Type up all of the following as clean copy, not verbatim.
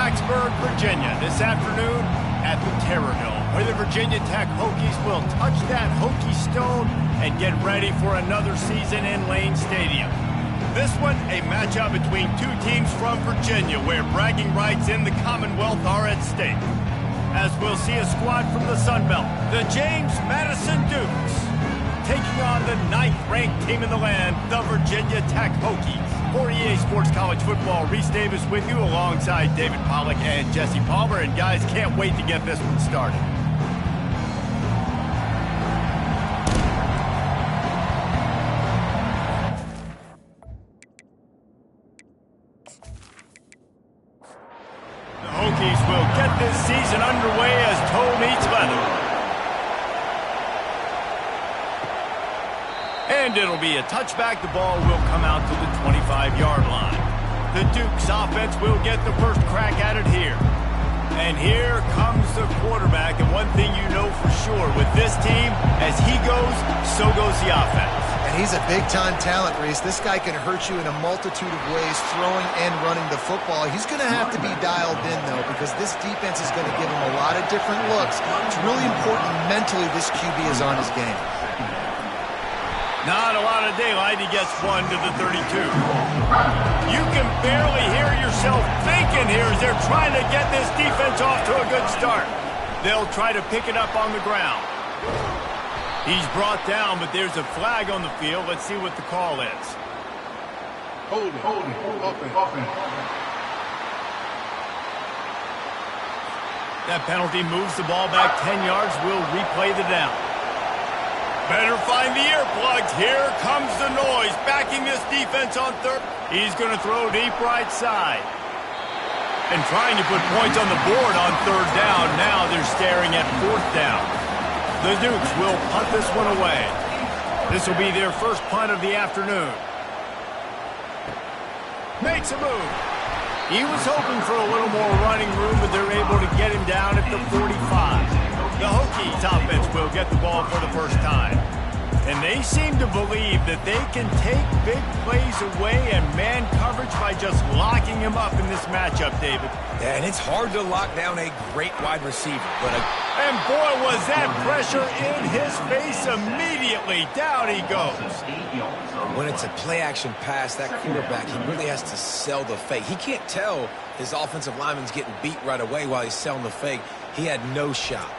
Blacksburg, Virginia, this afternoon at the Terrordome, where the Virginia Tech Hokies will touch that Hokie stone and get ready for another season in Lane Stadium. This one, a matchup between two teams from Virginia, where bragging rights in the Commonwealth are at stake. As we'll see a squad from the Sun Belt, the James Madison Dukes, taking on the 9th-ranked team in the land, the Virginia Tech Hokies. For EA Sports College Football, Reese Davis with you alongside David Pollack and Jesse Palmer. And guys, can't wait to get this one started. The Hokies will get this season underway as toe meets leather. And it'll be a touchback. The ball will come out to the 25-yard line. The Dukes offense will get the first crack at it here. And here comes the quarterback. And one thing you know for sure with this team, as he goes, so goes the offense. And he's a big-time talent, Reese. This guy can hurt you in a multitude of ways, throwing and running the football. He's going to have to be dialed in, though, because this defense is going to give him a lot of different looks. It's really important mentally this QB is on his game. Not a lot of daylight. He gets one to the 32. You can barely hear yourself thinking here as they're trying to get this defense off to a good start. They'll try to pick it up on the ground. He's brought down, but there's a flag on the field. Let's see what the call is. Hold it, open. That penalty moves the ball back 10 yards. We'll replay the down. Better find the earplugs. Here comes the noise. Backing this defense on third. He's going to throw deep right side. And trying to put points on the board on third down. Now they're staring at fourth down. The Dukes will punt this one away. This will be their first punt of the afternoon. Makes a move. He was hoping for a little more running room, but they're able to get him down at the 45. The Hokies offense will get the ball for the first time. And they seem to believe that they can take big plays away and man coverage by just locking him up in this matchup, David. Yeah, and it's hard to lock down a great wide receiver. And boy, was that pressure in his face immediately. Down he goes. When it's a play-action pass, that quarterback, he really has to sell the fake. He can't tell his offensive lineman's getting beat right away while he's selling the fake. He had no shot.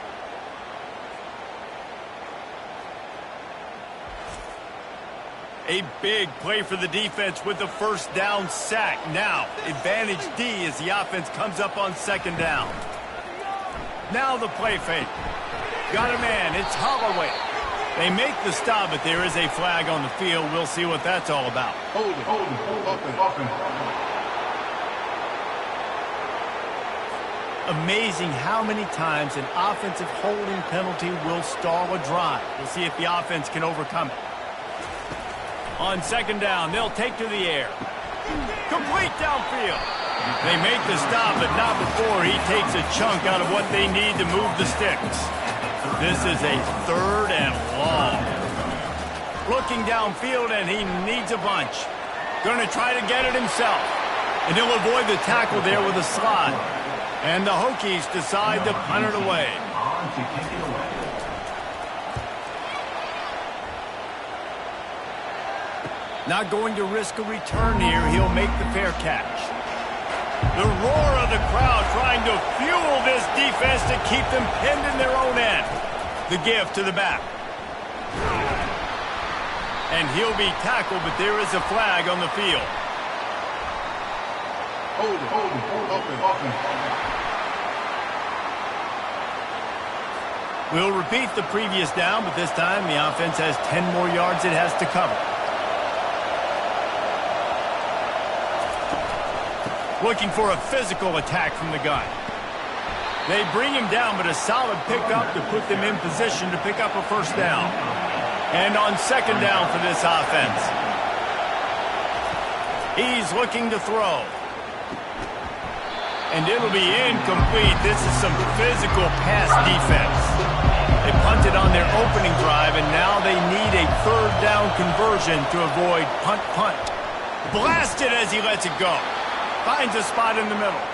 A big play for the defense with the first down sack. Now, advantage D as the offense comes up on second down. Now the play fake. Got a man. It's Holloway. They make the stop, but there is a flag on the field. We'll see what that's all about. Hold it, open. Amazing how many times an offensive holding penalty will stall a drive. We'll see if the offense can overcome it. On second down, they'll take to the air. Complete downfield. They make the stop, but not before he takes a chunk out of what they need to move the sticks. This is a third and long. Looking downfield, and he needs a bunch. Going to try to get it himself. And he'll avoid the tackle there with a slide. And the Hokies decide to punt it away. Not going to risk a return here. He'll make the fair catch. The roar of the crowd trying to fuel this defense to keep them pinned in their own end. The give to the back. And he'll be tackled, but there is a flag on the field. Hold it, open. We'll repeat the previous down, but this time the offense has 10 more yards it has to cover. Looking for a physical attack from the gun. They bring him down, but a solid pickup to put them in position to pick up a first down. And on second down for this offense. He's looking to throw. And it'll be incomplete. This is some physical pass defense. They punted on their opening drive, and now they need a third down conversion to avoid punt. Blasted as he lets it go. Finds a spot in the middle.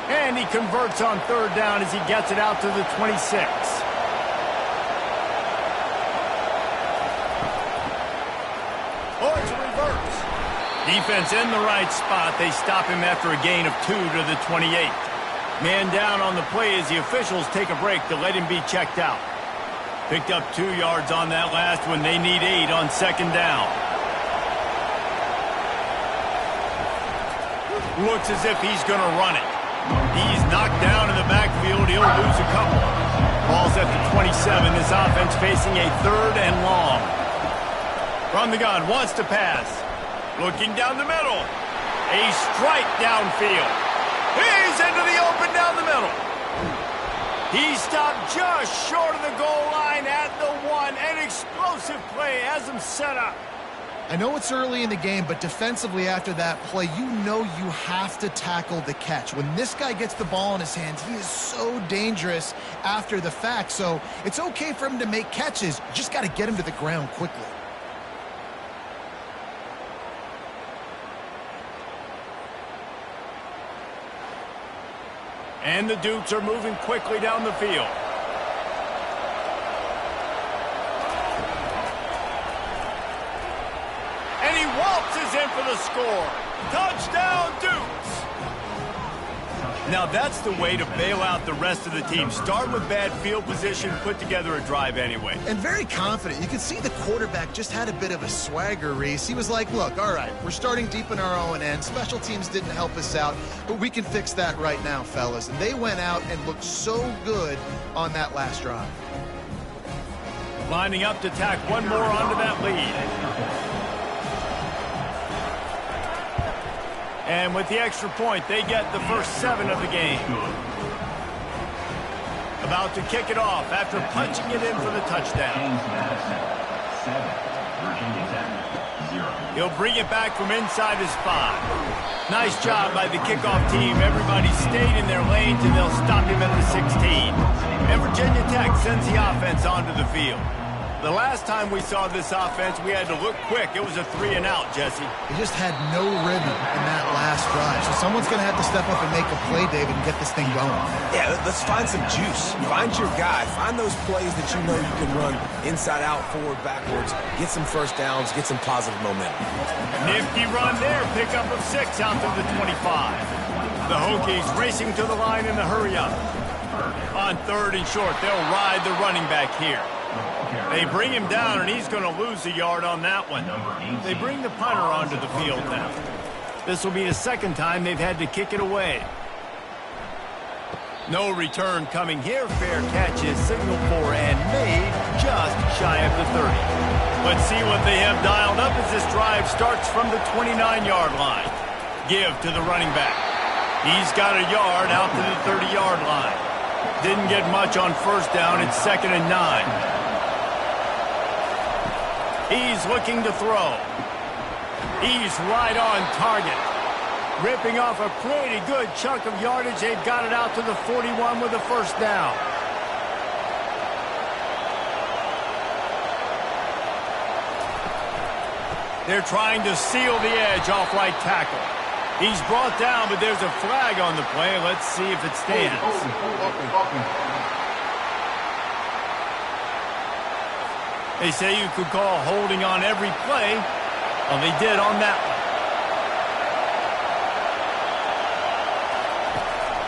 And he converts on third down as he gets it out to the 26. Oh, it's a reverse. Defense in the right spot. They stop him after a gain of 2 to the 28. Man down on the play as the officials take a break to let him be checked out. Picked up 2 yards on that last one. They need 8 on second down. Looks as if he's going to run it. He's knocked down in the backfield. He'll lose a couple. Ball's at the 27. This offense facing a 3rd and long. From the gun, wants to pass. Looking down the middle. A strike downfield. He's into the open down the middle. He stopped just short of the goal line at the 1. An explosive play has him set up. I know it's early in the game, but defensively after that play, you know you have to tackle the catch. When this guy gets the ball in his hands, he is so dangerous after the fact. So it's okay for him to make catches. You just got to get him to the ground quickly. And the Dukes are moving quickly down the field. And he waltzes in for the score. Touchdown, Dukes! Now that's the way to bail out the rest of the team. Start with bad field position, put together a drive anyway. And very confident. You can see the quarterback just had a bit of a swagger, Reese. He was like, look, all right, we're starting deep in our own end. Special teams didn't help us out, but we can fix that right now, fellas. And they went out and looked so good on that last drive. Lining up to tack one more onto that lead. And with the extra point, they get the first 7 of the game. About to kick it off after punching it in for the touchdown. He'll bring it back from inside his 5. Nice job by the kickoff team. Everybody stayed in their lanes, and they'll stop him at the 16. And Virginia Tech sends the offense onto the field. The last time we saw this offense, we had to look quick. It was a 3-and-out, Jesse. They just had no rhythm in that last drive. So someone's going to have to step up and make a play, David, and get this thing going. Yeah, let's find some juice. Find your guy. Find those plays that you know you can run inside out, forward, backwards. Get some first downs. Get some positive momentum. Nifty run there. Pickup of 6 out to the 25. The Hokies racing to the line in the hurry-up. On 3rd and short, they'll ride the running back here. They bring him down, and he's going to lose a yard on that one. They bring the punter onto the field now. This will be the 2nd time they've had to kick it away. No return coming here. Fair catch is signaled for and made just shy of the 30. Let's see what they have dialed up as this drive starts from the 29-yard line. Give to the running back. He's got a yard out to the 30-yard line. Didn't get much on first down. It's 2nd and 9. He's looking to throw. He's right on target. Ripping off a pretty good chunk of yardage. They've got it out to the 41 with a first down. They're trying to seal the edge off right tackle. He's brought down, but there's a flag on the play. Let's see if it stands. They say you could call holding on every play. Well, they did on that one.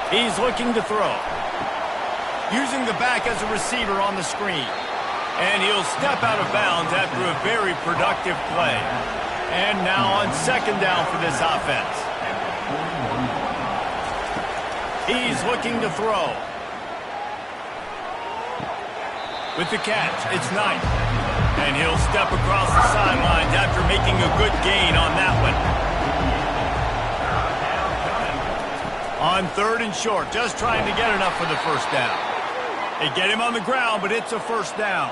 He's looking to throw. Using the back as a receiver on the screen. And he'll step out of bounds after a very productive play. And now on 2nd down for this offense. He's looking to throw. With the catch, it's Knight. And he'll step across the sidelines after making a good gain on that one. On 3rd and short, just trying to get enough for the first down. They get him on the ground, but it's a first down.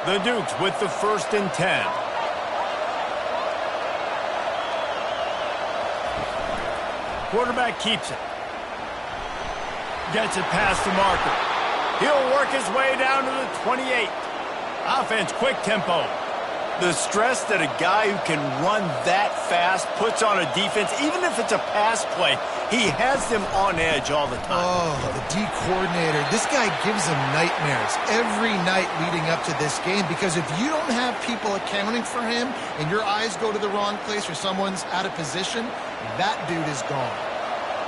The Dukes with the 1st and 10. Quarterback keeps it. Gets it past the marker. He'll work his way down to the 28. Offense, quick tempo. The stress that a guy who can run that fast puts on a defense, even if it's a pass play, He has them on edge all the time. Oh, the D coordinator. This guy gives them nightmares every night leading up to this game because if you don't have people accounting for him and your eyes go to the wrong place or someone's out of position, that dude is gone.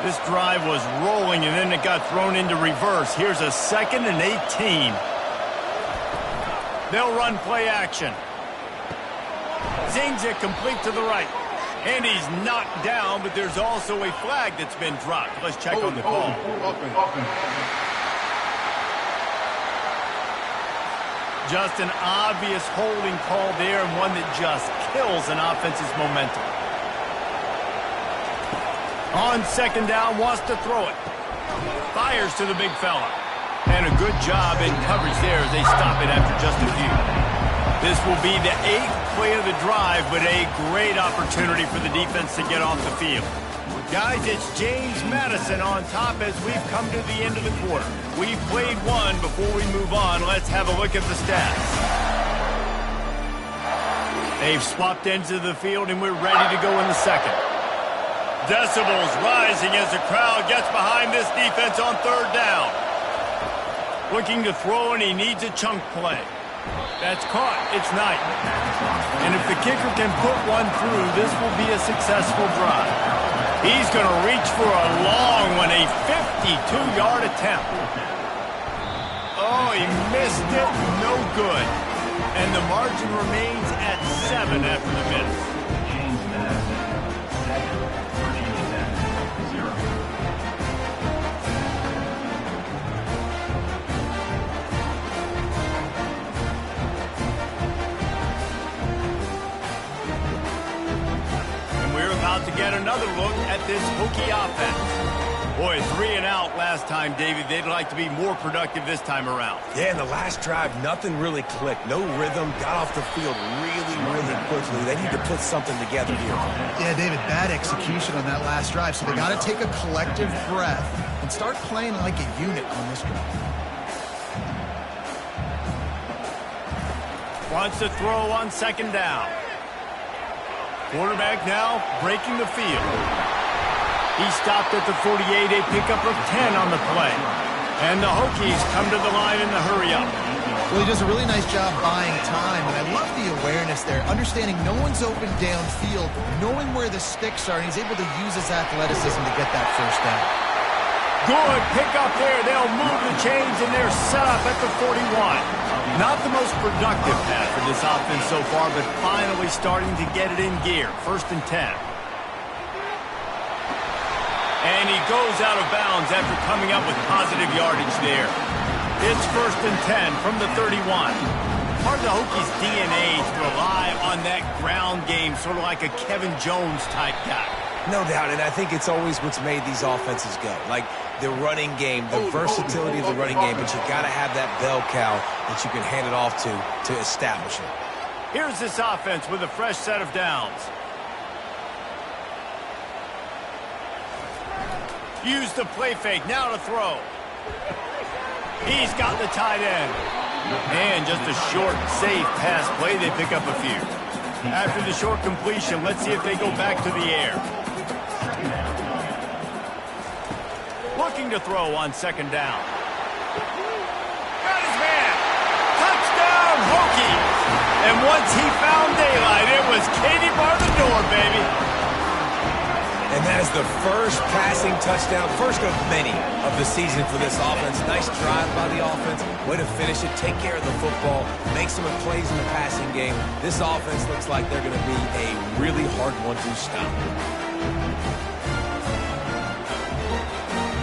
This drive was rolling, and then it got thrown into reverse. Here's a 2nd and 18. They'll run play action. Zings it complete to the right. And he's knocked down, but there's also a flag that's been dropped. Let's check on the call. Just an obvious holding call there, and one that just kills an offense's momentum. On 2nd down, wants to throw it. Fires to the big fella. And a good job in coverage there as they stop it after just a few. This will be the 8th play of the drive, but a great opportunity for the defense to get off the field. Guys, it's James Madison on top as we've come to the end of the quarter. We've played one. Before we move on, let's have a look at the stats. They've swapped ends of the field, and we're ready to go in the second. Decibels rising as the crowd gets behind this defense on 3rd down. Looking to throw, and he needs a chunk play. That's caught. It's Knight. And if the kicker can put one through, this will be a successful drive. He's going to reach for a long one, a 52-yard attempt. Oh, he missed it. No good. And the margin remains at 7 after the miss. To get another look at this Hokie offense. Boy, 3 and out last time, David. They'd like to be more productive this time around. Yeah, in the last drive, nothing really clicked. No rhythm, got off the field really quickly. They need to put something together here. Yeah, David, bad execution on that last drive, so they got to take a collective breath and start playing like a unit on this drive. Wants to throw on 2nd down. Quarterback now breaking the field. He stopped at the 48, a pickup of 10 on the play. And the Hokies come to the line in the hurry-up. Well, he does a really nice job buying time, and I love the awareness there, understanding no one's open downfield, knowing where the sticks are, and he's able to use his athleticism to get that 1st down. Good pickup there. They'll move the chains, and they're set up at the 41. Not the most productive pass for this offense so far, but finally starting to get it in gear. 1st and 10. And he goes out of bounds after coming up with positive yardage there. It's 1st and 10 from the 31. Part of the Hokies' DNA to rely on that ground game, sort of like a Kevin Jones type guy. No doubt, and I think it's always what's made these offenses go. Like the running game, the versatility of the running game, but you got to have that bell cow that you can hand it off to establish it. Here's this offense with a fresh set of downs. Use the play fake, now to throw. He's got the tight end. And just a short, safe pass play, they pick up a few. After the short completion, let's see if they go back to the air. Looking to throw on 2nd down. Got his man. Touchdown, Hokies. And once he found daylight, it was Katie bar the door, baby. And that is the first passing touchdown, first of many of the season for this offense. Nice drive by the offense. Way to finish it, take care of the football, make some plays in the passing game. This offense looks like they're going to be a really hard one to stop.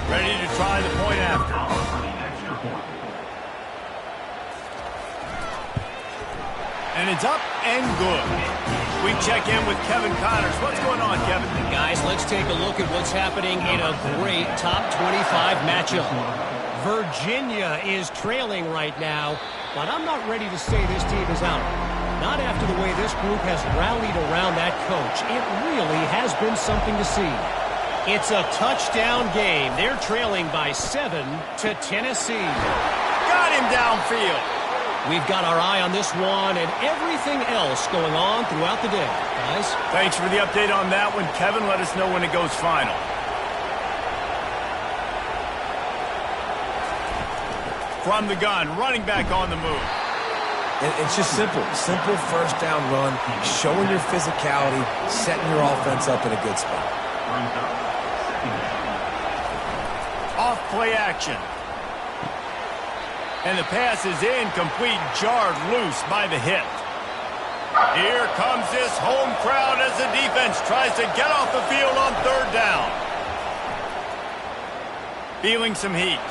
Ready to try the point after. And it's up and good. We check in with Kevin Connors. What's going on, Kevin? Guys, let's take a look at what's happening in a great top 25 matchup. Virginia is trailing right now, but I'm not ready to say this team is out. Not after the way this group has rallied around that coach. It really has been something to see. It's a touchdown game. They're trailing by 7 to Tennessee. Got him downfield. We've got our eye on this one and everything else going on throughout the day, guys. Thanks for the update on that one, Kevin. Let us know when it goes final. From the gun, running back on the move. It's just simple first down run, showing your physicality, setting your offense up in a good spot. Off play action. And the pass is incomplete, jarred loose by the hit. Here comes this home crowd as the defense tries to get off the field on third down. Feeling some heat.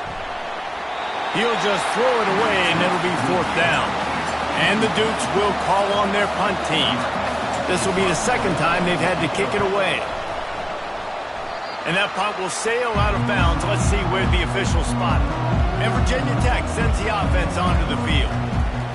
He'll just throw it away, and it'll be fourth down. And the Dukes will call on their punt team. This will be the second time they've had to kick it away. And that punt will sail out of bounds. Let's see where the official spot it. And Virginia Tech sends the offense onto the field.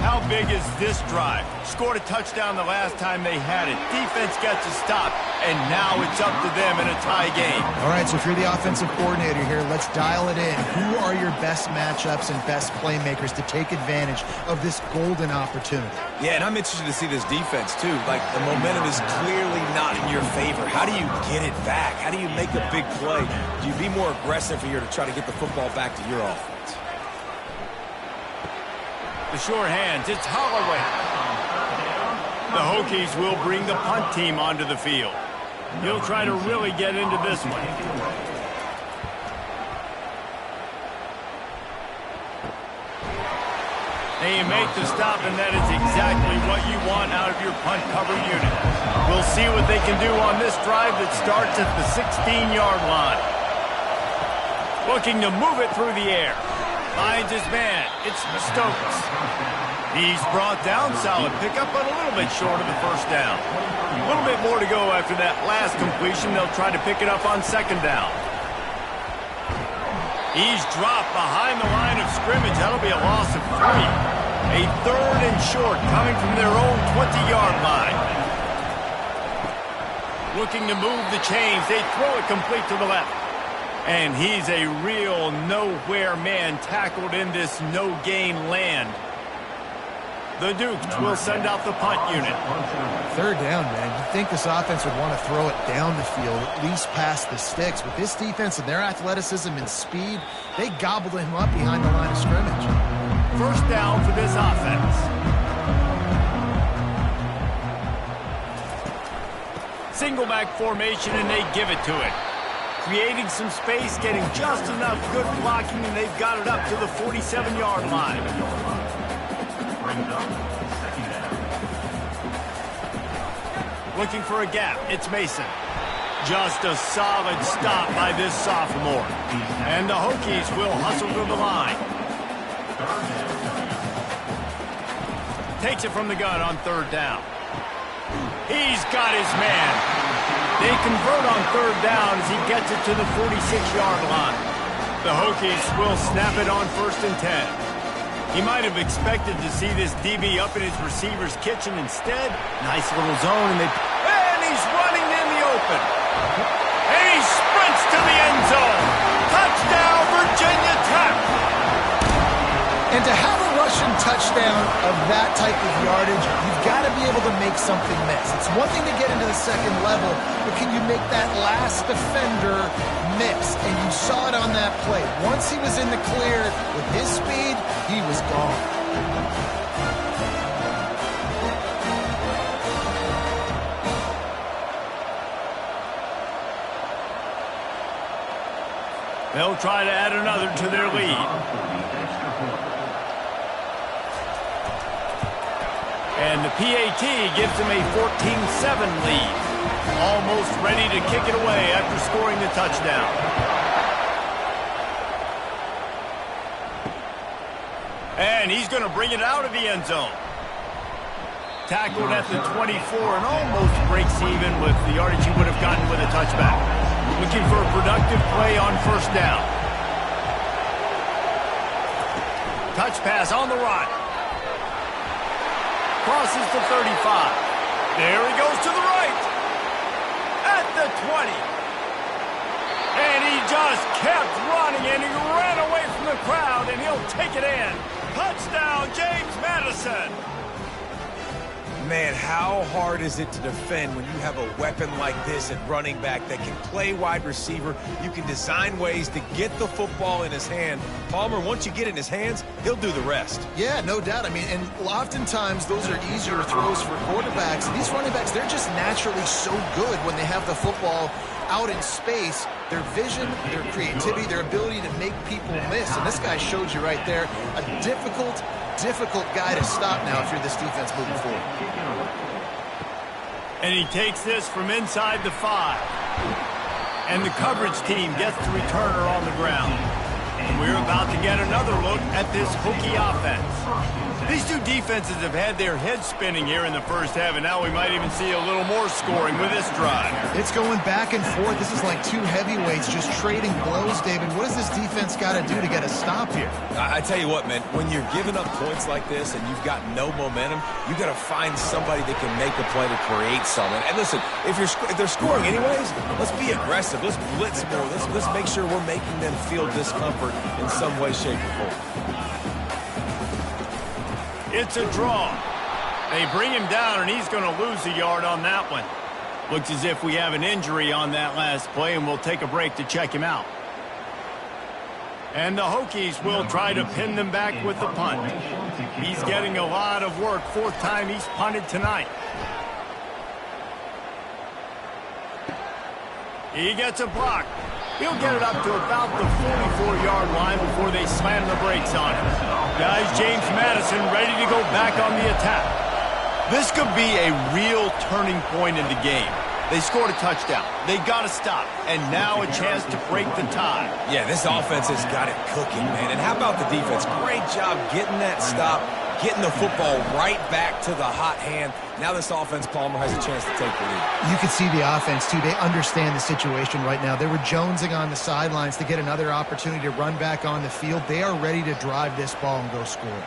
How big is this drive? Scored a touchdown the last time they had it. Defense gets a stop, and now it's up to them in a tie game. All right, so if you're the offensive coordinator here, let's dial it in. Who are your best matchups and best playmakers to take advantage of this golden opportunity? Yeah, and I'm interested to see this defense, too. Like, the momentum is clearly not in your favor. How do you get it back? How do you make a big play? Do you be more aggressive here to try to get the football back to your offense? The sure hands, it's Holloway. The Hokies will bring the punt team onto the field. He'll try to really get into this one. They make the stop, and that is exactly what you want out of your punt cover unit. We'll see what they can do on this drive that starts at the 16-yard line. Looking to move it through the air. Finds his man. It's Stokes. He's brought down. Solid pickup, but a little bit short of the first down. A little bit more to go after that last completion. They'll try to pick it up on second down. He's dropped behind the line of scrimmage. That'll be a loss of 3. A third and short coming from their own 20-yard line. Looking to move the chains. They throw it complete to the left. And he's a real nowhere man tackled in this no-gain land. The Dukes will send out the punt unit. Third down, man. You'd think this offense would want to throw it down the field, at least past the sticks. With this defense and their athleticism and speed, they gobbled him up behind the line of scrimmage. First down for this offense. Single back formation, and they give it to it. Creating some space, getting just enough good blocking, and they've got it up to the 47-yard line. Looking for a gap. It's Mason. Just a solid stop by this sophomore. And the Hokies will hustle to the line. Takes it from the gun on third down. He's got his man. They convert on third down as he gets it to the 46-yard line. The Hokies will snap it on 1st and 10. He might have expected to see this DB up in his receiver's kitchen. Instead, nice little zone, and he's running in the open. And he sprints to the end zone. Touchdown, Virginia Tech. And to have a rushing touchdown of that type of yardage, you've got to be able to make something miss. It's one thing to get into the second level, but can you make that last defender miss? And you saw it on that play. Once he was in the clear with his speed, he was gone. They'll try to add another to their lead. And the PAT gives them a 14-7 lead. Almost ready to kick it away after scoring the touchdown. And he's going to bring it out of the end zone. Tackled at the 24 and almost breaks even with the yardage he would have gotten with a touchback. Looking for a productive play on first down. Touch pass on the run. Crosses the 35. There he goes to the right. At the 20. And he just kept running, and he ran away from the crowd, and he'll take it in. Touchdown, James Madison. Man, how hard is it to defend when you have a weapon like this at running back that can play wide receiver? You can design ways to get the football in his hand. Palmer, once you get it in his hands, he'll do the rest. Yeah, no doubt. I mean, and oftentimes those are easier throws for quarterbacks. These running backs, they're just naturally so good when they have the football out in space. Their vision, their creativity, their ability to make people miss. And this guy showed you right there a difficult guy to stop now if you're this defense moving forward. And he takes this from inside the 5. And the coverage team gets the returner on the ground. And we're about to get another look at this Hokie offense. These two defenses have had their heads spinning here in the first half, and now we might even see a little more scoring with this drive. It's going back and forth. This is like two heavyweights just trading blows, David. What does this defense got to do to get a stop here? I tell you what, man, when you're giving up points like this and you've got no momentum, you got to find somebody that can make a play to create something. And listen, if they're scoring anyways, let's be aggressive. Let's blitz more. Let's make sure we're making them feel discomfort in some way, shape, or form. It's a draw. They bring him down, and he's going to lose a yard on that one. Looks as if we have an injury on that last play, and we'll take a break to check him out. And the Hokies will try to pin them back with the punt. He's getting a lot of work. 4th time he's punted tonight. He gets a block. He'll get it up to about the 44-yard line before they slam the brakes on him. Guys, James Madison ready to go back on the attack. This could be a real turning point in the game. They scored a touchdown. They got to stop. And now a chance to break the tie. Yeah, this offense has got it cooking, man. And how about the defense? Great job getting that stop, getting the football right back to the hot hand. Now this offense, Palmer, has a chance to take the lead. You can see the offense, too. They understand the situation right now. They were jonesing on the sidelines to get another opportunity to run back on the field. They are ready to drive this ball and go score.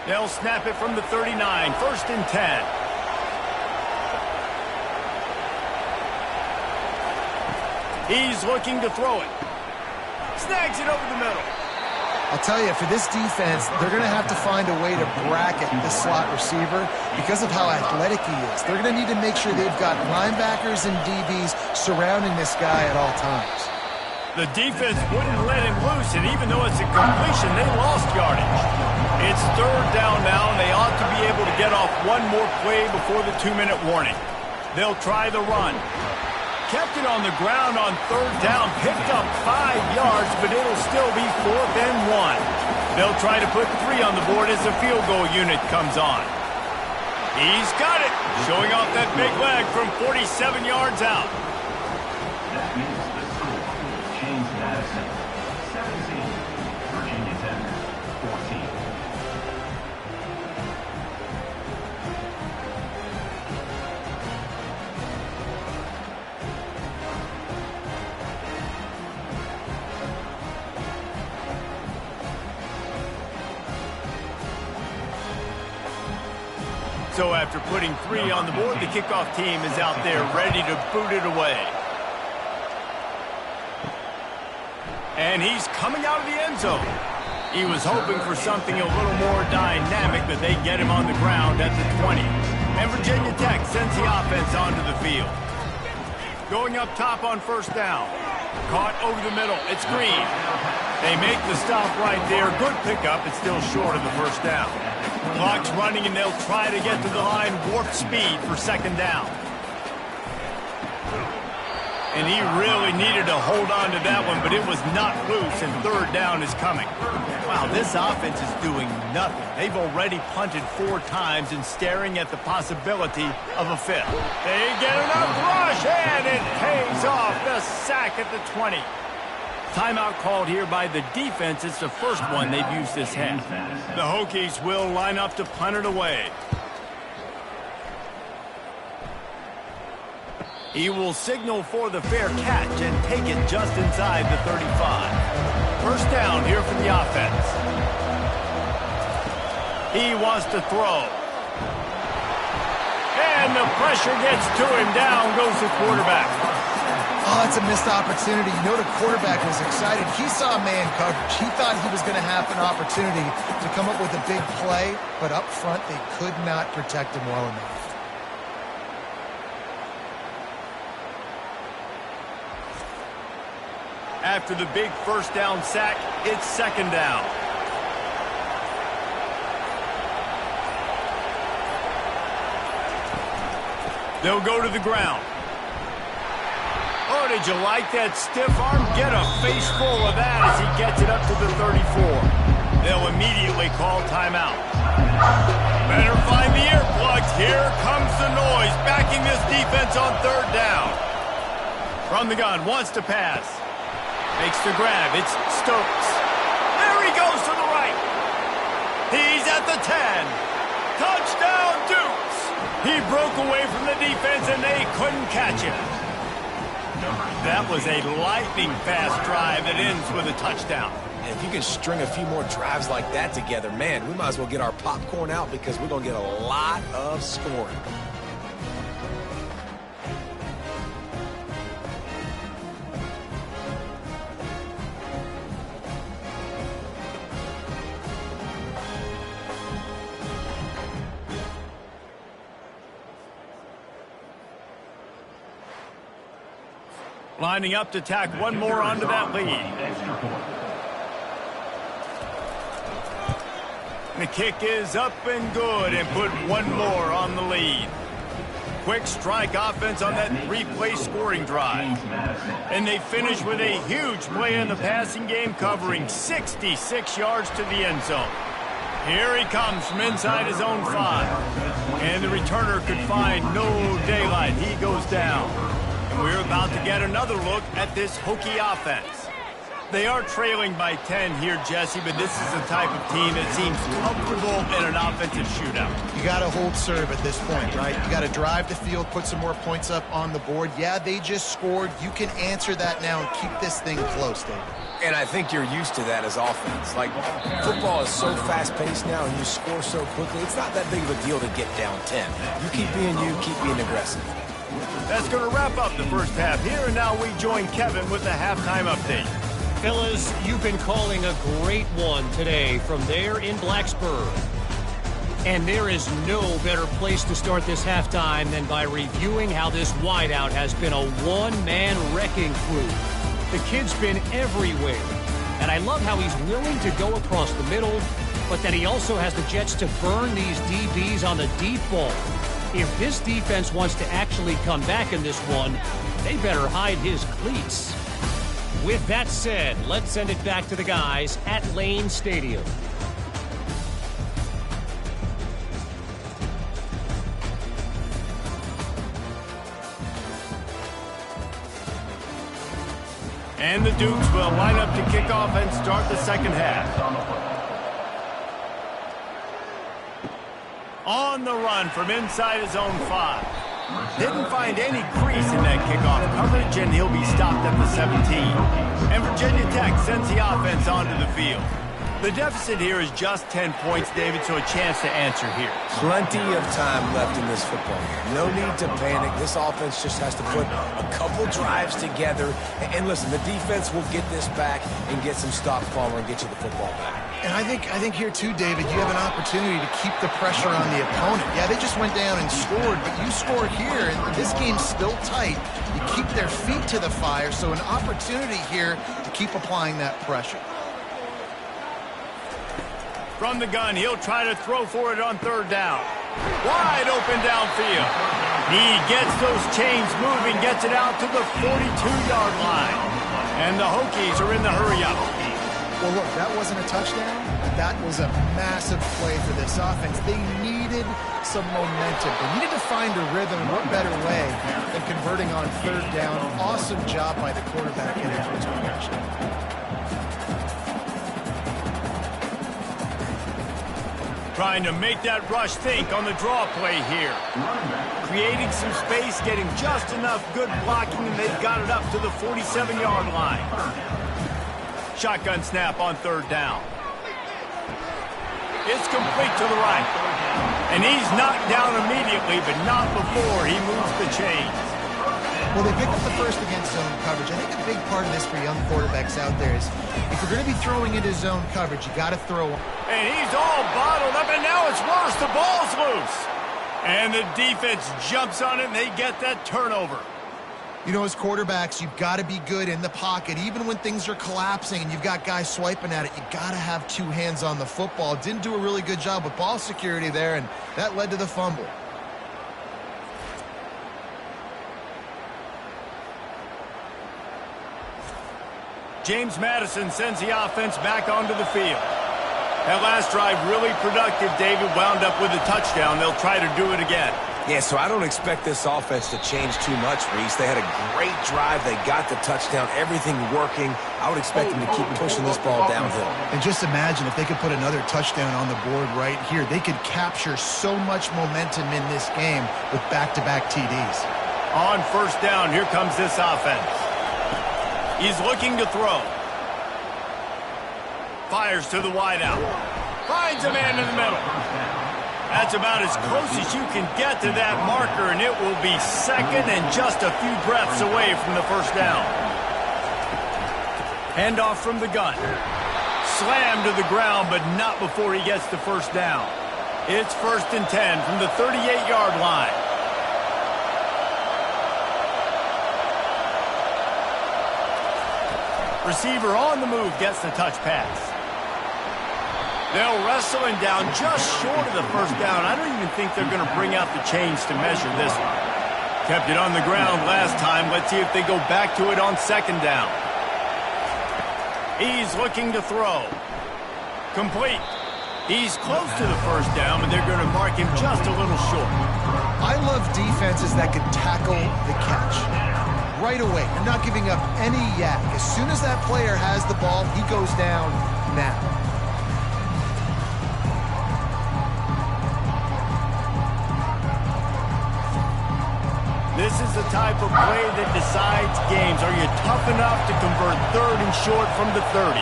They'll snap it from the 39, 1st and 10. He's looking to throw it. Snags it over the middle. I'll tell you, for this defense, they're going to have to find a way to bracket this slot receiver because of how athletic he is. They're going to need to make sure they've got linebackers and DBs surrounding this guy at all times. The defense wouldn't let him loose, and even though it's a completion, they lost yardage. It's 3rd down now, and they ought to be able to get off one more play before the 2-minute warning. They'll try the run. Kept it on the ground on 3rd down, picked up 5 yards, but it'll still be 4th and 1. They'll try to put 3 on the board as the field goal unit comes on. He's got it, showing off that big leg from 47 yards out. That means the score, James Madison, 17, Virginia Tech, 14. So after putting 3 on the board, the kickoff team is out there ready to boot it away. And he's coming out of the end zone. He was hoping for something a little more dynamic, but they get him on the ground at the 20. And Virginia Tech sends the offense onto the field. Going up top on 1st down. Caught over the middle. It's Green. They make the stop right there. Good pickup. It's still short of the 1st down. Clock's running, and they'll try to get to the line warp speed for 2nd down. And he really needed to hold on to that one, but it was not loose, and 3rd down is coming. Wow, this offense is doing nothing. They've already punted 4 times and staring at the possibility of a 5th. They get enough rush, and it pays off. The sack at the 20. Timeout called here by the defense. It's the first one they've used this half. The Hokies will line up to punt it away. He will signal for the fair catch and take it just inside the 35. 1st down here for the offense. He wants to throw. And the pressure gets to him. Down goes the quarterback. Oh, it's a missed opportunity. You know the quarterback was excited. He saw man coverage. He thought he was going to have an opportunity to come up with a big play, but up front they could not protect him well enough. After the big first down sack, it's second down. They'll go to the ground. Oh, did you like that stiff arm? Get a face full of that as he gets it up to the 34. They'll immediately call timeout. Better find the earplugs. Here comes the noise, backing this defense on third down. From the gun, wants to pass. Makes the grab. It's Stokes. There he goes to the right. He's at the 10. Touchdown, Dukes. He broke away from the defense, and they couldn't catch him. That was a lightning-fast drive that ends with a touchdown. And if you can string a few more drives like that together, man, we might as well get our popcorn out because we're going to get a lot of scoring. Lining up to tack one more onto that lead. The kick is up and good and put one more on the lead. Quick strike offense on that three-play scoring drive. And they finish with a huge play in the passing game, covering 66 yards to the end zone. Here he comes from inside his own 5. And the returner could find no daylight. He goes down. We're about to get another look at this Hokie offense. They are trailing by 10 here, Jesse, but this is the type of team that seems comfortable in an offensive shootout. You got to hold serve at this point, right? You got to drive the field, put some more points up on the board. Yeah, they just scored. You can answer that now and keep this thing close, David. And I think you're used to that as offense. Like, football is so fast-paced now and you score so quickly, it's not that big of a deal to get down 10. You keep being you, keep being aggressive. That's going to wrap up the first half here, and now we join Kevin with the halftime update. Fellas, you've been calling a great one today from there in Blacksburg. And there is no better place to start this halftime than by reviewing how this wideout has been a one-man wrecking crew. The kid's been everywhere, and I love how he's willing to go across the middle, but that he also has the jets to burn these DBs on the deep ball. If this defense wants to actually come back in this one, they better hide his cleats. With that said, let's send it back to the guys at Lane Stadium. And the Dukes will line up to kick off and start the second half. On the run from inside his own 5. Didn't find any crease in that kickoff coverage, and he'll be stopped at the 17. And Virginia Tech sends the offense onto the field. The deficit here is just 10 points, David, so a chance to answer here. Plenty of time left in this football game. No need to panic. This offense just has to put a couple drives together. And listen, the defense will get this back and get some stops, Palmer, and get you the football back. And I think here too, David, you have an opportunity to keep the pressure on the opponent. Yeah, they just went down and scored, but you scored here, and this game's still tight. You keep their feet to the fire, so an opportunity here to keep applying that pressure. From the gun, he'll try to throw for it on third down. Wide open downfield. He gets those chains moving, gets it out to the 42-yard line. And the Hokies are in the hurry-up. Well, look, that wasn't a touchdown, but that was a massive play for this offense. They needed some momentum. They needed to find a rhythm, and what better way than converting on third down. Awesome job by the quarterback in his progression. Trying to make that rush think on the draw play here. Creating some space, getting just enough good blocking, and they've got it up to the 47-yard line. Shotgun snap on third down. It's complete to the right. And he's knocked down immediately, but not before he moves the chains. Well, they picked up the first against zone coverage. I think a big part of this for young quarterbacks out there is if you're going to be throwing into zone coverage, you got to throw. And he's all bottled up, and now it's worse. The ball's loose. And the defense jumps on it, and they get that turnover. You know, as quarterbacks, you've got to be good in the pocket. Even when things are collapsing and you've got guys swiping at it, you've got to have two hands on the football. Didn't do a really good job with ball security there, and that led to the fumble. James Madison sends the offense back onto the field. That last drive really productive. David wound up with a touchdown. They'll try to do it again. Yeah, so I don't expect this offense to change too much, Reese. They had a great drive. They got the touchdown. Everything working. I would expect them to keep pushing this ball downhill. And just imagine if they could put another touchdown on the board right here. They could capture so much momentum in this game with back-to-back TDs. On first down, here comes this offense. He's looking to throw. Fires to the wideout. Finds a man in the middle. That's about as close as you can get to that marker, and it will be second and just a few breaths away from the first down. Handoff from the gun. Slammed to the ground, but not before he gets the first down. It's 1st and 10 from the 38-yard line. Receiver on the move gets the touch pass. They'll wrestle him down just short of the first down. I don't even think they're going to bring out the chains to measure this one. Kept it on the ground last time. Let's see if they go back to it on 2nd down. He's looking to throw. Complete. He's close to the first down, but they're going to mark him just a little short. I love defenses that can tackle the catch right away. They're not giving up any yak. As soon as that player has the ball, he goes down now. This is the type of play that decides games. Are you tough enough to convert 3rd and short from the 30?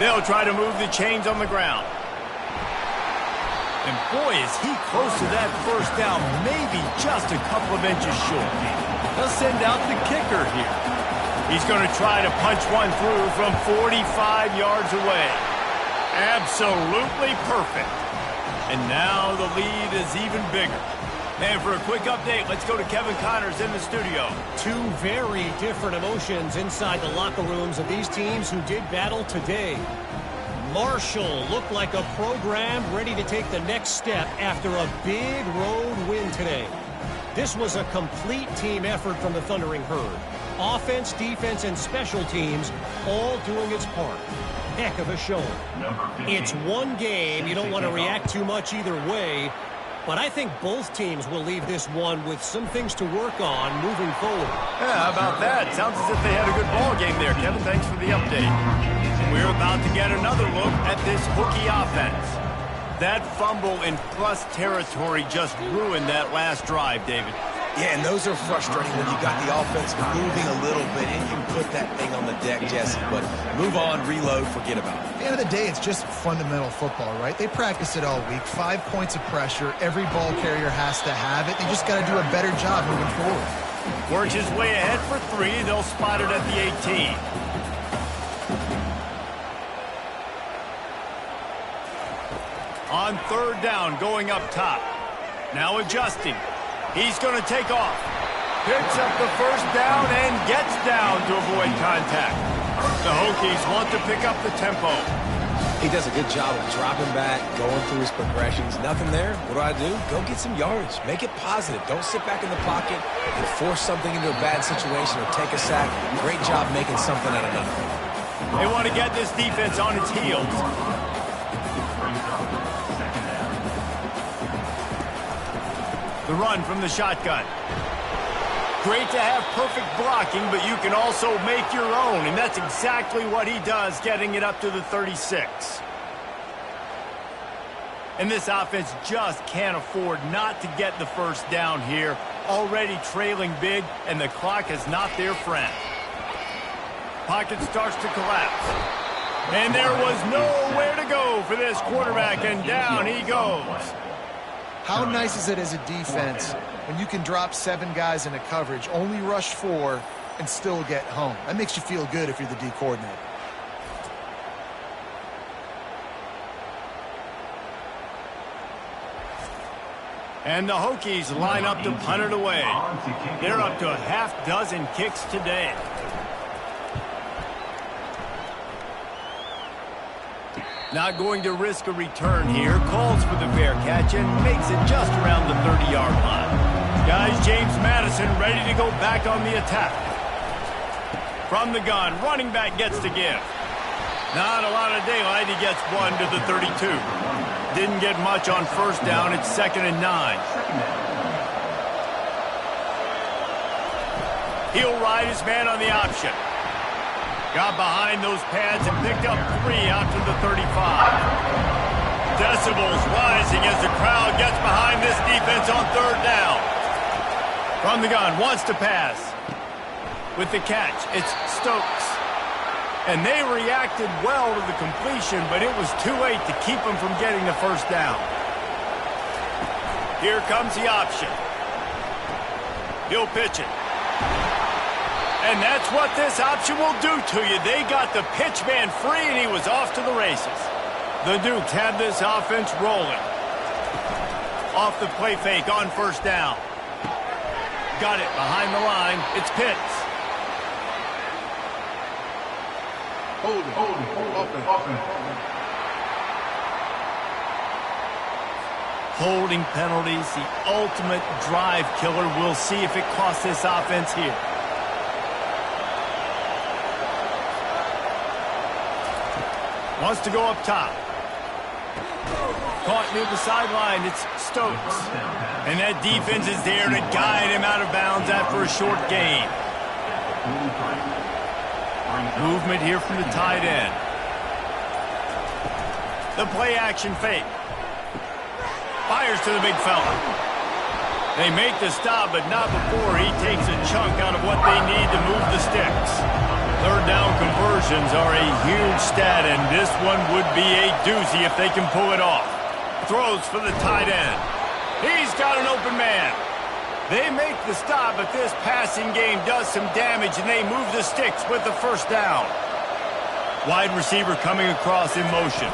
They'll try to move the chains on the ground. And boy, is he close to that first down, maybe just a couple of inches short. They'll send out the kicker here. He's going to try to punch one through from 45 yards away. Absolutely perfect. And now the lead is even bigger. And for a quick update, let's go to Kevin Connors in the studio. Two very different emotions inside the locker rooms of these teams who did battle today. Marshall looked like a program ready to take the next step after a big road win today. This was a complete team effort from the Thundering Herd. Offense, defense, and special teams all doing its part. Heck of a showing. It's one game. You don't want to react too much either way. But I think both teams will leave this one with some things to work on moving forward. Yeah, how about that? Sounds as if they had a good ball game there, Kevin. Thanks for the update. We're about to get another look at this Hokie offense. That fumble in plus territory just ruined that last drive, David. Yeah, and those are frustrating when you got the offense moving a little bit and you put that thing on the deck, Jesse. But move on, reload, forget about it. At the end of the day, it's just fundamental football, right? They practice it all week. 5 points of pressure. Every ball carrier has to have it. They just got to do a better job moving forward. Works his way ahead for 3. They'll spot it at the 18. On 3rd down, going up top. Now adjusting. He's going to take off. Picks up the first down and gets down to avoid contact. The Hokies want to pick up the tempo. He does a good job of dropping back, going through his progressions. Nothing there. What do? Go get some yards. Make it positive. Don't sit back in the pocket and force something into a bad situation or take a sack. Great job making something out of nothing. They want to get this defense on its heels. The run from the shotgun. Great to have perfect blocking, but you can also make your own, and that's exactly what he does, getting it up to the 36. And this offense just can't afford not to get the first down here. Already trailing big, and the clock is not their friend. Pocket starts to collapse. And there was nowhere to go for this quarterback, and down he goes. How nice is it as a defense when you can drop 7 guys into coverage, only rush 4, and still get home? That makes you feel good if you're the D coordinator. And the Hokies line up to punt it away. They're up to a half-dozen kicks today. Not going to risk a return here. Calls for the fair catch and makes it just around the 30-yard line. Guys, James Madison ready to go back on the attack. From the gun, running back gets to give. Not a lot of daylight. He gets one to the 32. Didn't get much on first down. It's 2nd and 9. He'll ride his man on the option. Got behind those pads and picked up 3 out to the 35. Decibels rising as the crowd gets behind this defense on 3rd down. From the gun, wants to pass. With the catch, it's Stokes. And they reacted well to the completion, but it was too late to keep them from getting the first down. Here comes the option. He'll pitch it. And that's what this option will do to you. They got the pitch man free, and he was off to the races. The Dukes have this offense rolling. Off the play fake on first down. Got it behind the line. It's Pitts. Hold it, offense. Holding penalties, the ultimate drive killer. We'll see if it costs this offense here. Wants to go up top. Caught near the sideline. It's Stokes. And that defense is there to guide him out of bounds after a short gain. Movement here from the tight end. The play action fake. Fires to the big fella. They make the stop, but not before he takes a chunk out of what they need to move the sticks. 3rd down conversions are a huge stat, and this one would be a doozy if they can pull it off. Throws for the tight end. He's got an open man. They make the stop, but this passing game does some damage, and they move the sticks with the first down. Wide receiver coming across in motion.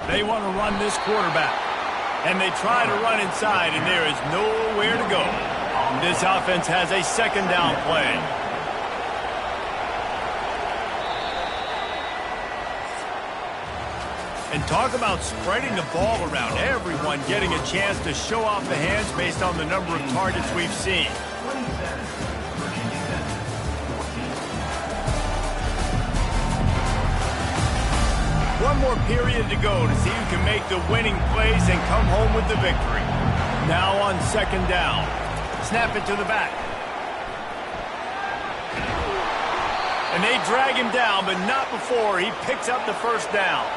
They want to run this quarterback, and they try to run inside, and there is nowhere to go. This offense has a 2nd down play. And talk about spreading the ball around. Everyone getting a chance to show off the hands based on the number of targets we've seen. One more period to go to see who can make the winning plays and come home with the victory. Now on 2nd down. Snap it to the back. And they drag him down, but not before he picks up the first down.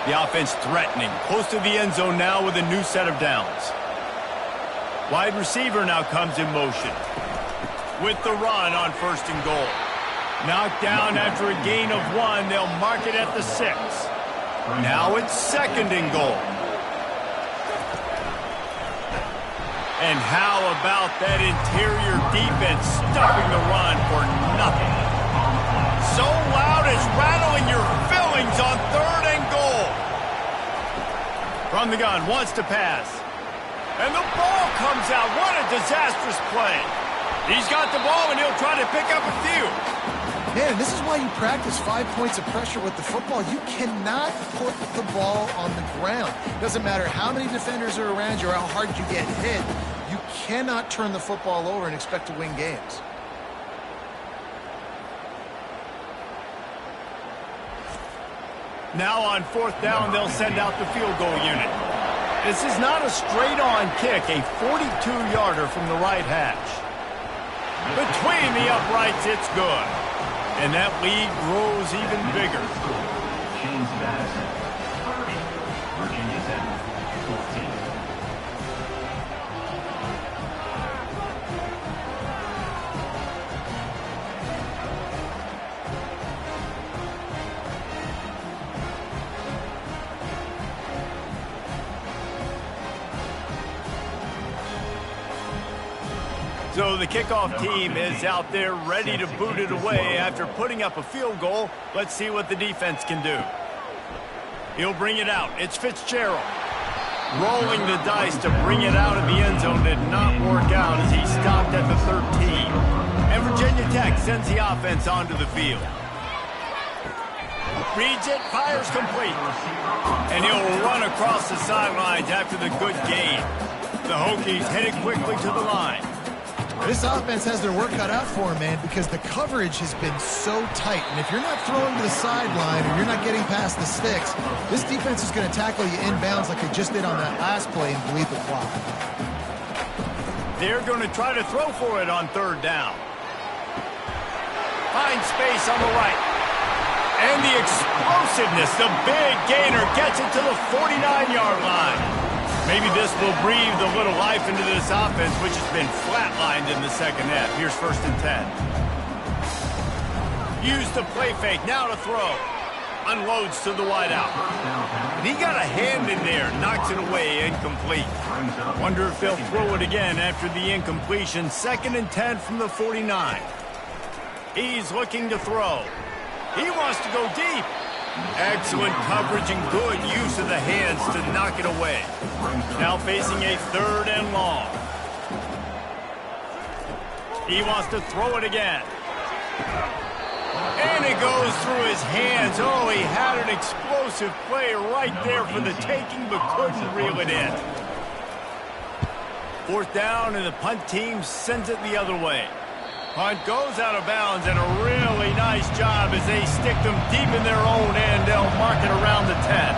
The offense threatening, close to the end zone now with a new set of downs. Wide receiver now comes in motion. With the run on 1st and goal. Knocked down after a gain of 1, they'll mark it at the 6. Now it's 2nd and goal. And how about that interior defense stuffing the run for nothing? So loud it's rattling your fillings on 3rd and goal. From the gun, wants to pass. And the ball comes out. What a disastrous play. He's got the ball, and he'll try to pick up a few. Man, this is why you practice 5 points of pressure with the football. You cannot put the ball on the ground. Doesn't matter how many defenders are around you or how hard you get hit. You cannot turn the football over and expect to win games. Now on 4th down, they'll send out the field goal unit. This is not a straight-on kick, a 42-yarder from the right hash. Between the uprights, it's good. And that lead grows even bigger. James Madison, 30. Virginia Tech, 14. So the kickoff team is out there ready to boot it away after putting up a field goal. Let's see what the defense can do. He'll bring it out. It's Fitzgerald. Rolling the dice to bring it out of the end zone did not work out as he stopped at the 13. And Virginia Tech sends the offense onto the field. Reads it, fires complete. And he'll run across the sidelines after the good gain. The Hokies headed quickly to the line. This offense has their work cut out for them, man, because the coverage has been so tight. And if you're not throwing to the sideline or you're not getting past the sticks, this defense is going to tackle you inbounds like they just did on that last play and bleed the clock. They're going to try to throw for it on third down. Finds space on the right. And the explosiveness, the big gainer gets it to the 49-yard line. Maybe this will breathe a little life into this offense, which has been flatlined in the second half. Here's 1st and 10. Use the play fake, now to throw. Unloads to the wideout. And he got a hand in there, knocks it away, incomplete. Wonder if they'll throw it again after the incompletion. 2nd and 10 from the 49. He's looking to throw. He wants to go deep. Excellent coverage and good use of the hands to knock it away. Now facing a 3rd and long. He wants to throw it again. And it goes through his hands. Oh, he had an explosive play right there for the taking, but couldn't reel it in. 4th down, and the punt team sends it the other way. Punt goes out of bounds, and a really nice job as they stick them deep in their own end. They'll mark it around the 10.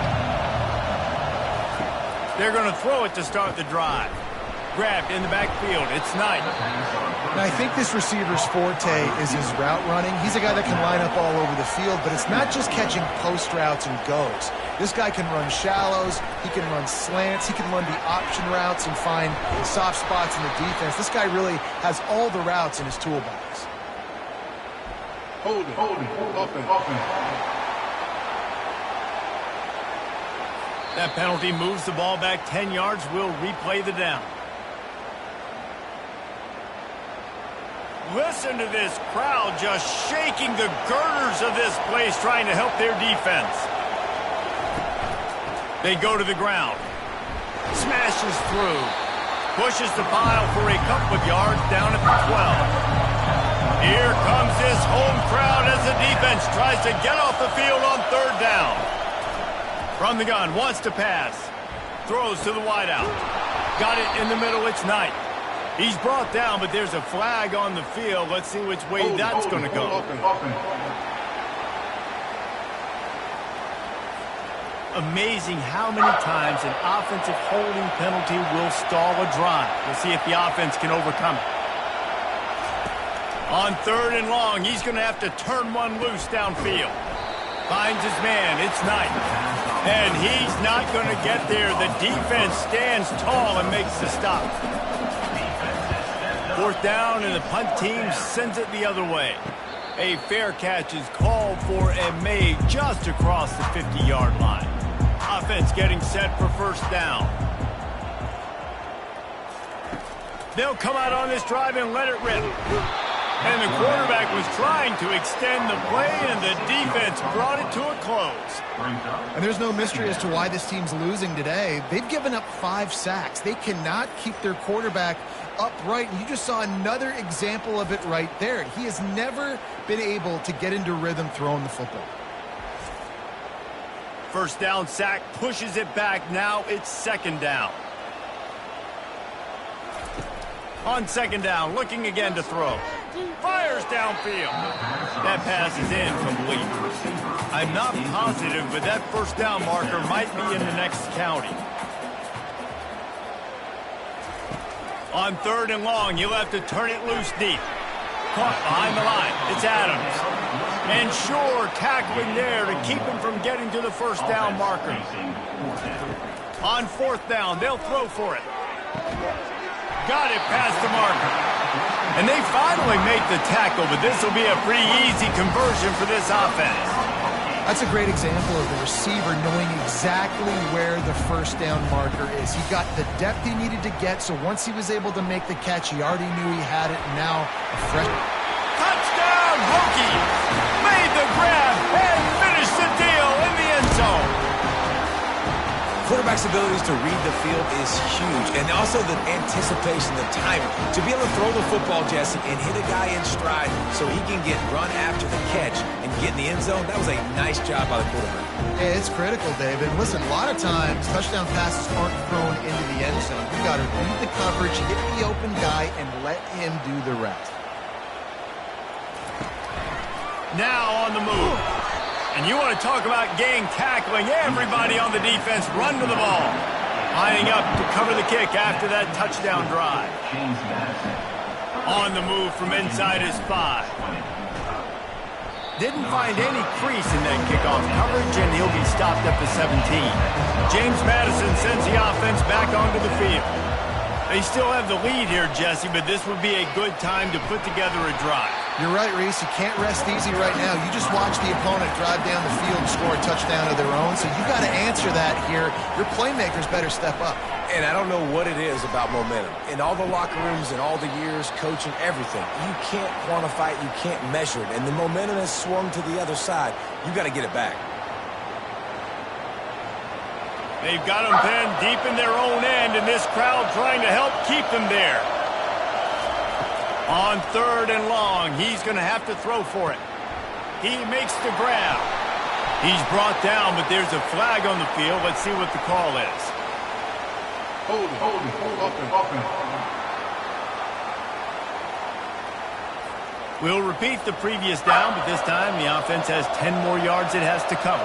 They're going to throw it to start the drive. Grabbed in the backfield. It's Knight. Now, I think this receiver's forte is his route running. He's a guy that can line up all over the field, but it's not just catching post routes and goes. This guy can run shallows, he can run slants, he can run the option routes and find soft spots in the defense. This guy really has all the routes in his toolbox. Hold it, offense. That penalty moves the ball back 10 yards. We'll replay the down. Listen to this crowd just shaking the girders of this place, trying to help their defense. They go to the ground. Smashes through. Pushes the pile for a couple of yards down at the 12. Here comes this home crowd as the defense tries to get off the field on 3rd down. From the gun, wants to pass. Throws to the wideout. Got it in the middle, it's Knight. He's brought down, but there's a flag on the field. Let's see which way that's going to go. Amazing how many times an offensive holding penalty will stall a drive. We'll see if the offense can overcome it. On 3rd and long, he's going to have to turn one loose downfield. Finds his man, it's Knight. And he's not going to get there. The defense stands tall and makes the stop. 4th down, and the punt team sends it the other way. A fair catch is called for and made just across the 50-yard line. Offense getting set for 1st down. They'll come out on this drive and let it rip. And the quarterback was trying to extend the play, and the defense brought it to a close. And there's no mystery as to why this team's losing today. They've given up 5 sacks. They cannot keep their quarterback upright, and you just saw another example of it right there. He has never been able to get into rhythm throwing the football. 1st down sack, pushes it back. Now it's 2nd down. On 2nd down, looking again to throw. Fires downfield. That pass is incomplete. I'm not positive, but that 1st down marker might be in the next county. On 3rd and long, you'll have to turn it loose deep. Caught behind the line. It's Adams. And Shore tackling there to keep him from getting to the 1st down marker. On 4th down, they'll throw for it. Got it past the marker. And they finally make the tackle, but this will be a pretty easy conversion for this offense. That's a great example of the receiver knowing exactly where the 1st down marker is. He got the depth he needed to get, so once he was able to make the catch, he already knew he had it, and now a fresh... Touchdown, Hokies! Made the grab and finished the deal in the end zone. Quarterback quarterback's abilities to read the field is huge, and also the anticipation, the timing. To be able to throw the football, Jesse, and hit a guy in stride so he can get run after the catch and get in the end zone, that was a nice job by the quarterback. Yeah, it's critical, David. Listen, a lot of times, touchdown passes aren't thrown into the end zone. You got to read the coverage, hit the open guy, and let him do the rest. Now on the move. And you want to talk about gang tackling. Everybody on the defense run to the ball. Lining up to cover the kick after that touchdown drive. James Madison. On the move from inside his 5. Didn't find any crease in that kickoff coverage, and he'll be stopped at the 17. James Madison sends the offense back onto the field. They still have the lead here, Jesse, but this would be a good time to put together a drive. You're right, Reese. You can't rest easy right now. You just watch the opponent drive down the field and score a touchdown of their own, so you got to answer that here. Your playmakers better step up. And I don't know what it is about momentum. In all the locker rooms and all the years, coaching, everything, you can't quantify it, you can't measure it. And the momentum has swung to the other side. You got to get it back. They've got them pinned deep in their own end, and this crowd trying to help keep them there. On 3rd and long, he's going to have to throw for it. He makes the grab. He's brought down, but there's a flag on the field. Let's see what the call is. Hold it. We'll repeat the previous down, but this time the offense has 10 more yards it has to cover.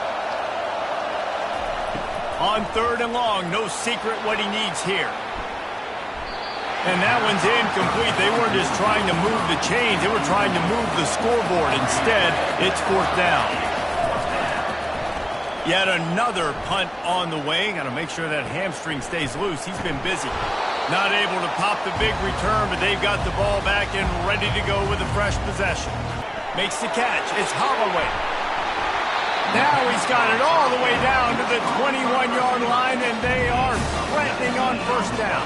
On 3rd and long, no secret what he needs here. And that one's incomplete. They weren't just trying to move the chains. They were trying to move the scoreboard. Instead, it's 4th down. Yet another punt on the way. Got to make sure that hamstring stays loose. He's been busy. Not able to pop the big return, but they've got the ball back and ready to go with a fresh possession. Makes the catch. It's Holloway. Now he's got it all the way down to the 21-yard line, and they are threatening on 1st down.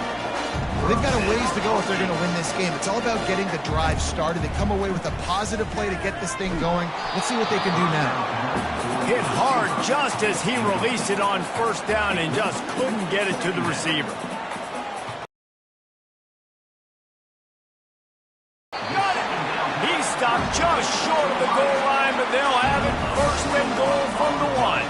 They've got a ways to go if they're going to win this game. It's all about getting the drive started. They come away with a positive play to get this thing going. Let's see what they can do now. Hit hard just as he released it on 1st down and just couldn't get it to the receiver. Got it! He stopped just short of the goal line, but they'll have it 1st and goal from the 1.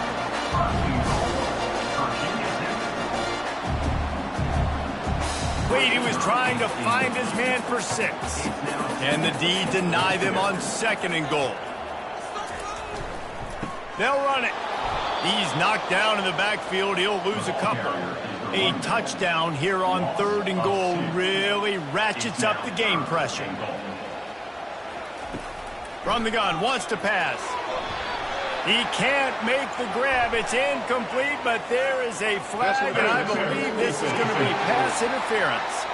He was trying to find his man for 6. And the D deny them on 2nd and goal. They'll run it. He's knocked down in the backfield. He'll lose a couple. A touchdown here on 3rd and goal really ratchets up the game pressure. From the gun, wants to pass. He can't make the grab. It's incomplete, but there is a flag, and I believe this is going to be pass interference.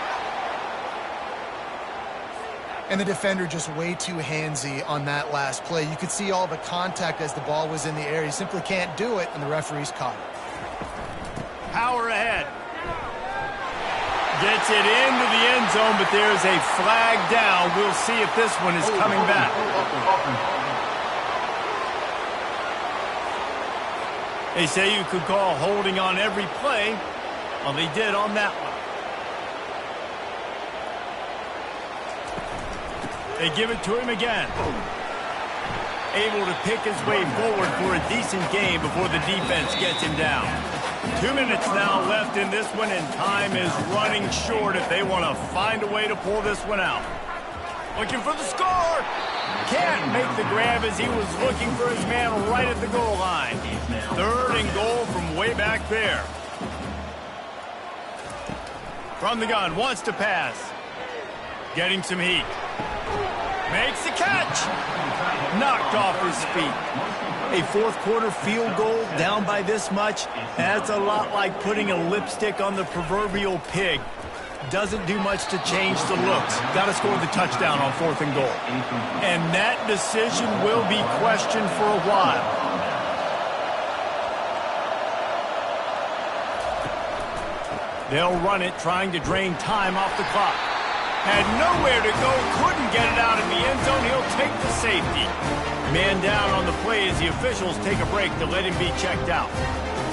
And the defender just way too handsy on that last play. You could see all the contact as the ball was in the air. He simply can't do it, and the referee's caught it. Power ahead. Gets it into the end zone, but there's a flag down. We'll see if this one is coming back. They say you could call holding on every play. Well, they did on that one. They give it to him again. Able to pick his way forward for a decent game before the defense gets him down. 2 minutes now left in this one, and time is running short if they want to find a way to pull this one out. Looking for the score. Can't make the grab as he was looking for his man right at the goal line. 3rd and goal from way back there. From the gun, wants to pass. Getting some heat. Makes the catch. Knocked off his feet. A 4th quarter field goal down by this much. That's a lot like putting a lipstick on the proverbial pig. Doesn't do much to change the looks. Got to score the touchdown on 4th and goal. And that decision will be questioned for a while. They'll run it, trying to drain time off the clock. Had nowhere to go, couldn't get it out of the end zone. He'll take the safety. Man down on the play as the officials take a break to let him be checked out.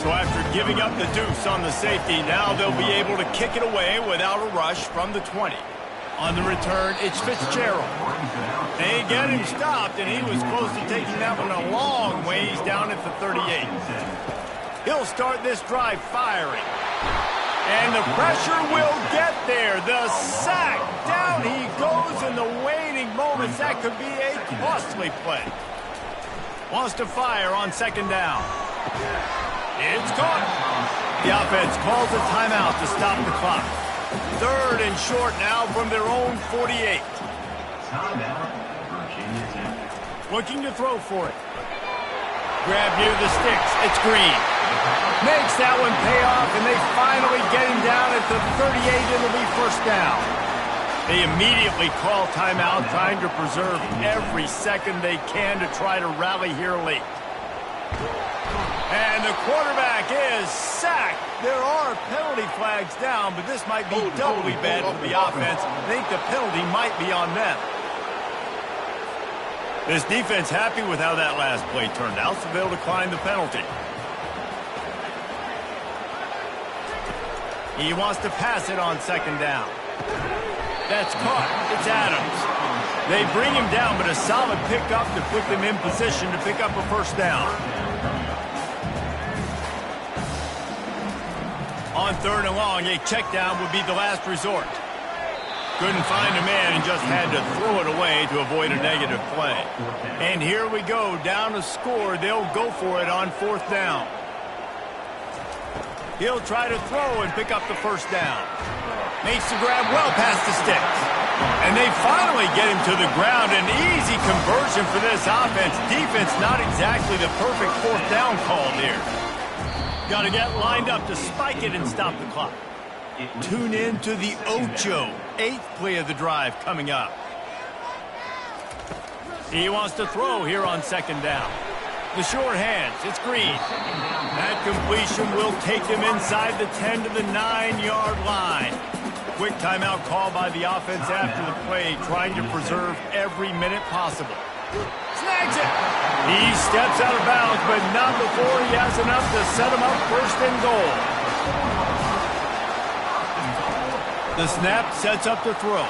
So after giving up the deuce on the safety, now they'll be able to kick it away without a rush from the 20. On the return, it's Fitzgerald. They get him stopped, and he was close to taking that one a long ways down at the 38. He'll start this drive firing. And the pressure will get there. The sack. Down he goes in the waning moments. That could be a costly play. Wants to fire on second down. It's caught. The offense calls a timeout to stop the clock. Third and short now from their own 48. Timeout, Virginia Tech. Looking to throw for it. Grab near the sticks. It's Green. Makes that one pay off, and they finally get him down at the 38. It'll be first down. They immediately call timeout, trying to preserve every second they can to try to rally here late. And the quarterback is sacked. There are penalty flags down, but this might be doubly bad for the offense. I think the penalty might be on them. This defense happy with how that last play turned out, so they'll decline the penalty. He wants to pass it on second down. That's caught. It's Adams. They bring him down, but a solid pickup to put them in position to pick up a first down. On third and long, a check down would be the last resort. Couldn't find a man and just had to throw it away to avoid a negative play. And here we go, down to score. They'll go for it on fourth down. He'll try to throw and pick up the first down. Makes the grab well past the sticks. And they finally get him to the ground. An easy conversion for this offense. Defense not exactly the perfect fourth down call there. Got to get lined up to spike it and stop the clock. Tune in to the Ocho. 8th play of the drive coming up. He wants to throw here on second down. The short hands, it's Green. That completion will take them inside the 10 to the 9-yard line. Quick timeout call by the offense after the play, trying to preserve every minute possible. Snags it. He steps out of bounds, but not before he has enough to set him up first and goal. The snap sets up the throw.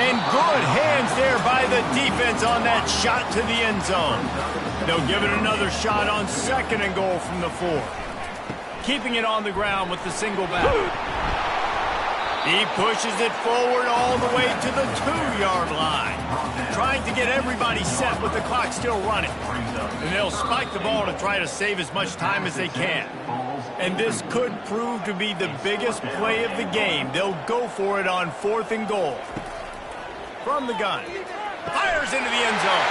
And good hands there by the defense on that shot to the end zone. They'll give it another shot on second and goal from the 4. Keeping it on the ground with the single back. He pushes it forward all the way to the 2-yard line. Trying to get everybody set with the clock still running. And they'll spike the ball to try to save as much time as they can. And this could prove to be the biggest play of the game. They'll go for it on fourth and goal. From the gun. Fires into the end zone.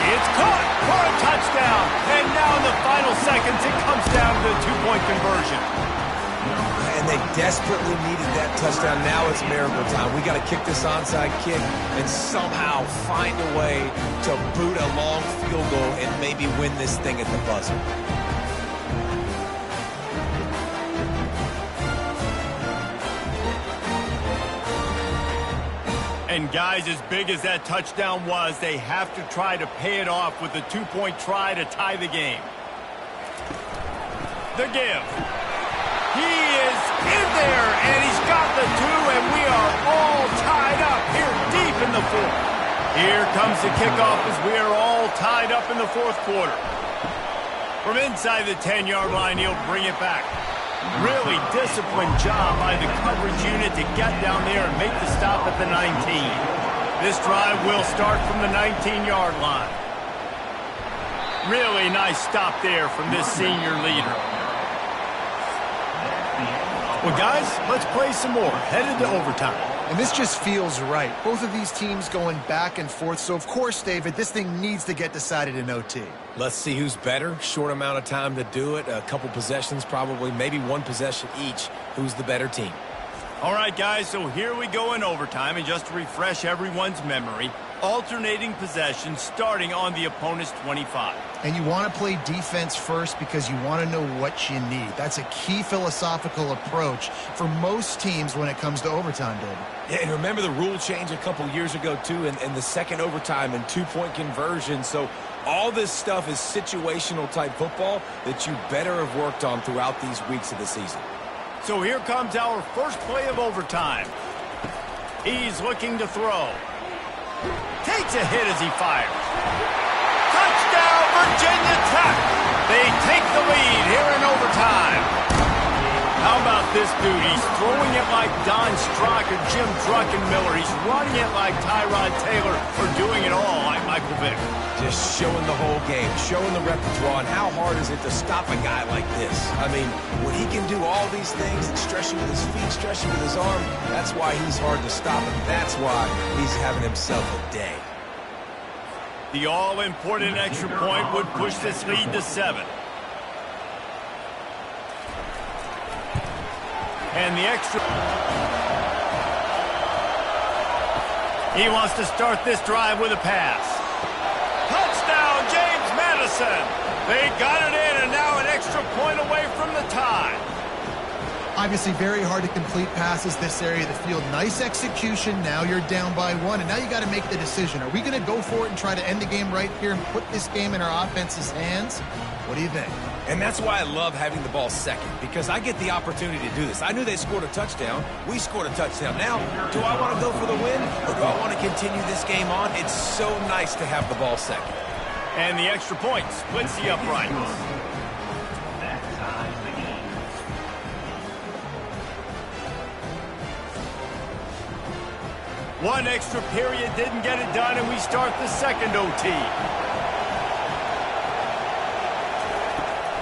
It's caught for a touchdown. And now in the final seconds, it comes down to the 2-point conversion. And they desperately needed that touchdown. Now it's miracle time. We got to kick this onside kick and somehow find a way to boot a long field goal and maybe win this thing at the buzzer. And guys, as big as that touchdown was, they have to try to pay it off with a 2-point try to tie the game. The give. He is in there, and he's got the 2, and we are all tied up here deep in the 4th. Here comes the kickoff as we are all tied up in the 4th quarter. From inside the 10-yard line, he'll bring it back. Really disciplined job by the coverage unit to get down there and make the stop at the 19. This drive will start from the 19-yard line. Really nice stop there from this senior leader. Well, guys, let's play some more. Headed to overtime. And this just feels right. Both of these teams going back and forth. So, of course, David, this thing needs to get decided in OT. Let's see who's better. Short amount of time to do it. A couple possessions probably, maybe one possession each. Who's the better team? All right, guys, so here we go in overtime. And just to refresh everyone's memory, alternating possession starting on the opponent's 25. And you want to play defense first because you want to know what you need. That's a key philosophical approach for most teams when it comes to overtime, David. Yeah, and remember the rule change a couple years ago, too, and the second overtime and two-point conversion. So all this stuff is situational type football that you better have worked on throughout these weeks of the season. So here comes our first play of overtime. He's looking to throw. Takes a hit as he fires. Touchdown, Virginia Tech! They take the lead here in overtime. How about this dude? He's throwing it like Don Strock or Jim Druckenmiller. He's running it like Tyrod Taylor or doing it all like Michael Vick. Just showing the whole game, showing the repertoire, and how hard is it to stop a guy like this? I mean, when he can do all these things and stretching with his feet, stretching with his arm, that's why he's hard to stop, and that's why he's having himself a day. The all-important extra point would push this lead to 7. And the extra... He wants to start this drive with a pass. Touchdown, James Madison. They got it in, and now an extra point away from the tie. Obviously very hard to complete passes this area of the field. Nice execution. Now you're down by 1, and now you got to make the decision. Are we going to go for it and try to end the game right here and put this game in our offense's hands? What do you think? And that's why I love having the ball second, because I get the opportunity to do this. I knew they scored a touchdown. We scored a touchdown. Now, do I want to go for the win, or do I want to continue this game on? It's so nice to have the ball second. And the extra point splits the uprights. That ties the game. One extra period didn't get it done, and we start the second OT.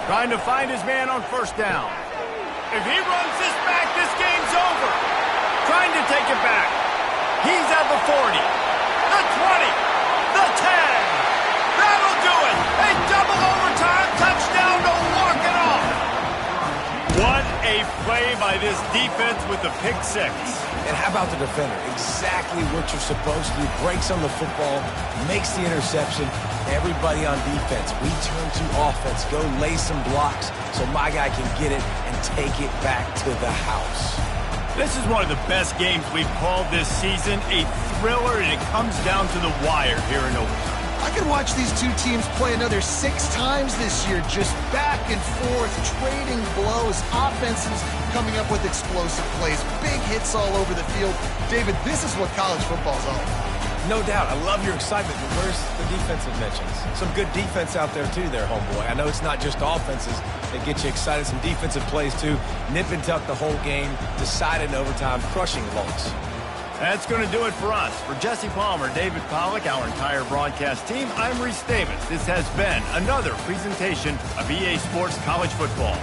Trying to find his man on first down. If he runs this back, this game's over. Trying to take it back. He's at the 40, the 20, the 10. That'll do it. A double overtime touchdown to walk it off. What a play by this defense with the pick 6. And how about the defender? Exactly what you're supposed to do. Breaks on the football, makes the interception. Everybody on defense, we turn to offense. Go lay some blocks so my guy can get it and take it back to the house. This is one of the best games we've called this season. A thriller, and it comes down to the wire here in overtime. I could watch these two teams play another 6 times this year, just back and forth, trading blows, offenses coming up with explosive plays, big hits all over the field. David, this is what college football's all about. No doubt. I love your excitement, but where's the defensive mentions? Some good defense out there, too, there, homeboy. I know it's not just offenses that get you excited. Some defensive plays, too. Nip and tuck the whole game, decided in overtime, crushing loss. That's going to do it for us. For Jesse Palmer, David Pollack, our entire broadcast team, I'm Reese Davis. This has been another presentation of EA Sports College Football.